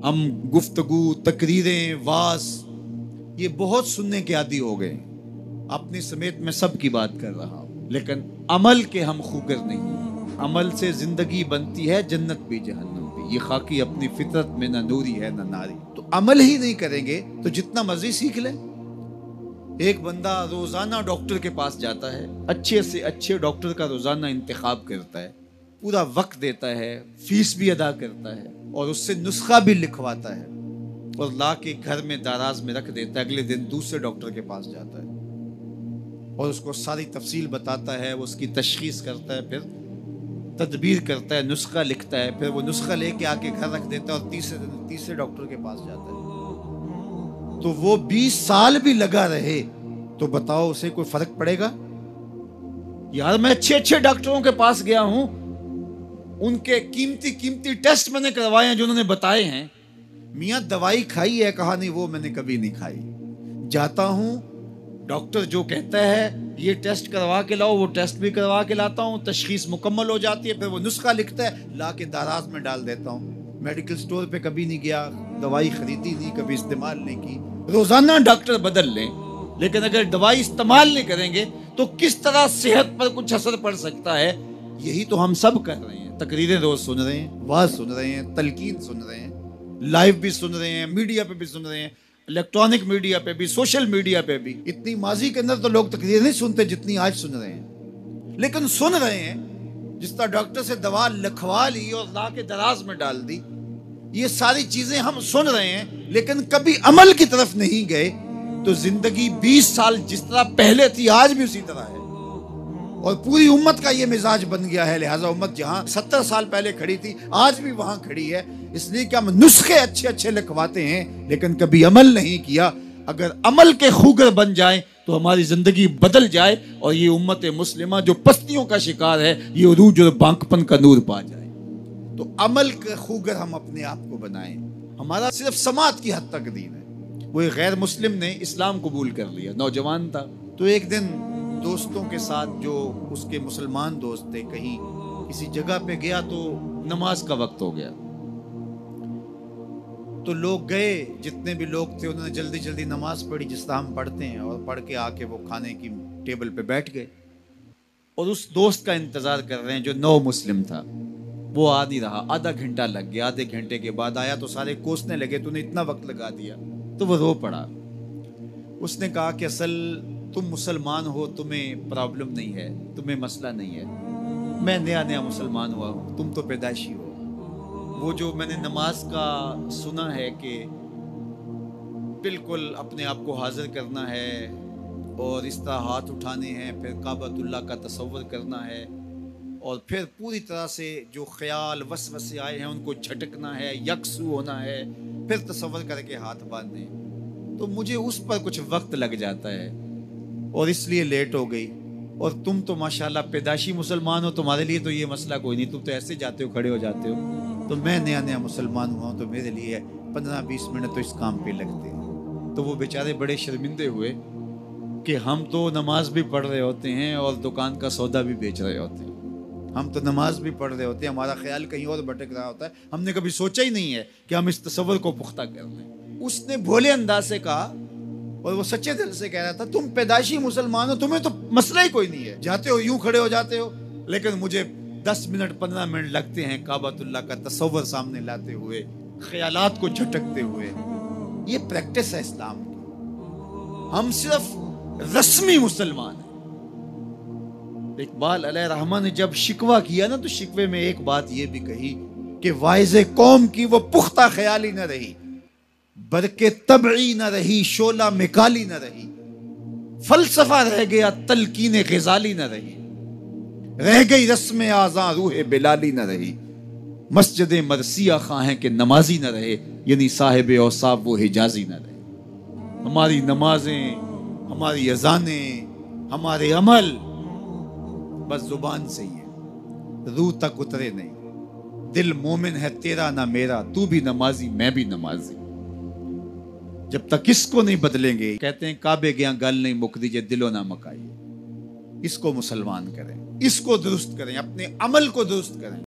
ہم گفتگو، تقریریں، واز یہ بہت سننے کے عادی ہو گئے. اپنی سمیت میں سب کی بات کر رہا ہوں، لیکن عمل کے ہم خوگر نہیں. عمل سے زندگی بنتی ہے، جنت بھی جہنم بھی. یہ خاکی اپنی فطرت میں نہ نوری ہے نہ ناری. تو عمل ہی نہیں کریں گے تو جتنا مرضی سیکھ لیں. ایک بندہ روزانہ ڈاکٹر کے پاس جاتا ہے، اچھے سے اچھے ڈاکٹر کا روزانہ انتخاب کرتا ہے، پورا وقت دیتا ہے، فیس بھی ادا کرتا ہے اور اس سے نسخہ بھی لکھواتا ہے اور لا کے گھر میں دراز میں رکھ دیتا ہے. اگلے دن دوسرے ڈاکٹر کے پاس جاتا ہے اور اس کو ساری تفصیل بتاتا ہے، وہ اس کی تشخیص کرتا ہے، پھر تدبیر کرتا ہے، نسخہ لکھتا ہے، پھر وہ نسخہ لے کے آ کے گھر رکھ دیتا ہے اور تیسرے دن تیسرے ڈاکٹر کے پاس جاتا ہے. تو وہ 20 سال بھی لگا رہے تو بتاؤ اسے کوئی فرق پڑے گا؟ یار میں اچھے اچھے ڈاکٹروں کے پاس گیا ہوں، ان کے قیمتی ٹیسٹ میں نے کروائے ہیں جو انہوں نے بتائے ہیں. میاں دوائی کھائی ہے؟ کہا نہیں وہ میں نے کبھی نہیں کھائی. جاتا ہوں ڈاکٹر جو کہتا ہے یہ ٹیسٹ کروا کے لاؤ، وہ ٹیسٹ بھی کروا کے لاتا ہوں، تشخیص مکمل ہو جاتی ہے، پھر وہ نسخہ لکھتا ہے، لا کے دراز میں ڈال دیتا ہوں. میڈیکل سٹور پہ کبھی نہیں گیا، دوائی خریدی نہیں، کبھی استعمال نہیں کی. روزانہ ڈاکٹر بدل لیں، لیکن اگر دوائی استعمال نہیں کریں گے تو کس طرح صحت پر کچھ اثر پڑ سکتا ہے؟ یہی تو ہم سب کر رہے ہیں. تقریریں روز سن رہے ہیں، واز سن رہے ہیں، تلقین سن رہے ہیں، لائیو بھی سن رہے ہیں، میڈیا پہ بھی سن رہے ہیں، الیکٹرانک میڈیا پہ بھی، سوشل میڈیا پہ بھی. اتنی ماضی کے اندر تو لوگ تقریر نہیں سنتے جتنی آج سن رہے ہیں، لیکن سن رہے ہیں. جس طرح ڈاکٹر سے دوا لکھوا لی اور لا کے دراز میں ڈال دی، یہ ساری چیزیں ہم سن رہے ہیں لیکن کبھی عمل کی طرف نہیں گئے. تو زندگی 20 سال جس طرح پہلے تھی آج بھی اسی طرح ہے اور پوری امت کا یہ مزاج بن گیا ہے. لہٰذا امت جہاں 70 سال پہلے کھڑی تھی آج بھی وہاں کھڑی ہے، اس لیے کہ ہم نسخے اچھے اچھے لکھواتے ہیں لیکن کبھی عمل نہیں کیا. اگر عمل کے خوگر بن جائیں تو ہماری زندگی بدل جائے اور یہ امت مسلمہ جو پستیوں کا شکار ہے یہ عروج اور بانکپن کا نور پا جائے. تو عمل کے خوگر ہم اپنے آپ کو بنائیں. ہمارا صرف سماعت کی حد تک دین ہے. وہ ایک غیر مسلم نے اسلام قبول کر لیا، نوجوان تھا. تو ایک دن دوستوں کے ساتھ جو اس کے مسلمان دوست تھے کہیں کسی جگہ پہ گیا تو نماز کا وقت ہو گیا. تو لوگ گئے، جتنے بھی لوگ تھے انہوں نے جلدی جلدی نماز پڑھی جس طرح ہم پڑھتے ہیں، اور پڑھ کے آ کے وہ کھانے کی ٹیبل پہ بیٹھ گئے اور اس دوست کا انتظار کر رہے ہیں جو نو مسلم تھا. وہ آ نہیں رہا، آدھا گھنٹہ لگ گیا. آدھے گھنٹے کے بعد آیا تو سارے کوسنے لگے تو نے اتنا وقت لگا دیا. تو وہ رو پڑا. اس نے کہا کہ اصل تم مسلمان ہو، تمہیں پرابلم نہیں ہے، تمہیں مسئلہ نہیں ہے. میں نیا مسلمان ہوا ہوں، تم تو پیدائشی ہو. وہ جو میں نے نماز کا سنا ہے کہ بالکل اپنے آپ کو حاضر کرنا ہے اور اس طرح ہاتھ اٹھانے ہیں، پھر کعبۃ اللہ کا تصور کرنا ہے اور پھر پوری طرح سے جو خیال وسوسے آئے ہیں ان کو جھٹکنا ہے، یکسو ہونا ہے، پھر تصور کر کے ہاتھ باندھنے. تو مجھے اس پر کچھ وقت لگ جاتا ہے اور اس لیے لیٹ ہو گئی. اور تم تو ماشاءاللہ پیدائشی مسلمان ہو، تمہارے لیے تو یہ مسئلہ کوئی نہیں، تم تو ایسے جاتے ہو کھڑے ہو جاتے ہو. تو میں نیا مسلمان ہوا ہوں تو میرے لیے 15-20 منٹ تو اس کام پہ لگتے ہیں. تو وہ بیچارے بڑے شرمندے ہوئے کہ ہم تو نماز بھی پڑھ رہے ہوتے ہیں اور دکان کا سودا بھی بیچ رہے ہوتے ہیں. ہم تو نماز بھی پڑھ رہے ہوتے ہیں، ہمارا خیال کہیں اور بھٹک رہا ہوتا ہے. ہم نے کبھی سوچا ہی نہیں ہے کہ ہم اس تصور کو پختہ کر لیں. اس نے بھولے انداز سے کہا اور وہ سچے دل سے کہہ رہا تھا تم پیدائشی مسلمان ہو، تمہیں تو مسئلہ ہی کوئی نہیں ہے، جاتے ہو یوں کھڑے ہو جاتے ہو، لیکن مجھے 10 منٹ 15 منٹ لگتے ہیں کعبۃ اللہ کا تصور سامنے لاتے ہوئے، خیالات کو جھٹکتے ہوئے. یہ پریکٹس ہے اسلام کی. ہم صرف رسمی مسلمان ہیں. اقبال علیہ رحمہ نے جب شکوہ کیا نا تو شکوے میں ایک بات یہ بھی کہی کہ واعظ قوم کی وہ پختہ خیالی نہ رہی، برکے طبعی نہ رہی، شعلہ مکالی نہ رہی، فلسفہ رہ گیا تلقین غزالی نہ رہی، رہ گئی رسم آذان روح بلالی نہ رہی، مسجد مرثیہ خواہیں کہ نمازی نہ رہے، یعنی صاحب اوصاف وہ حجازی نہ رہے. ہماری نمازیں، ہماری اذانیں، ہمارے عمل بس زبان سے ہی ہے، روح تک اترے نہیں. دل مومن ہے تیرا نہ میرا، تو بھی نمازی میں بھی نمازی. جب تک اس کو نہیں بدلیں گے، کہتے ہیں کعبے گیا گل نہیں مک دیجئے دلوں نہ مکائیے. اس کو مسلمان کریں، اس کو درست کریں، اپنے عمل کو درست کریں.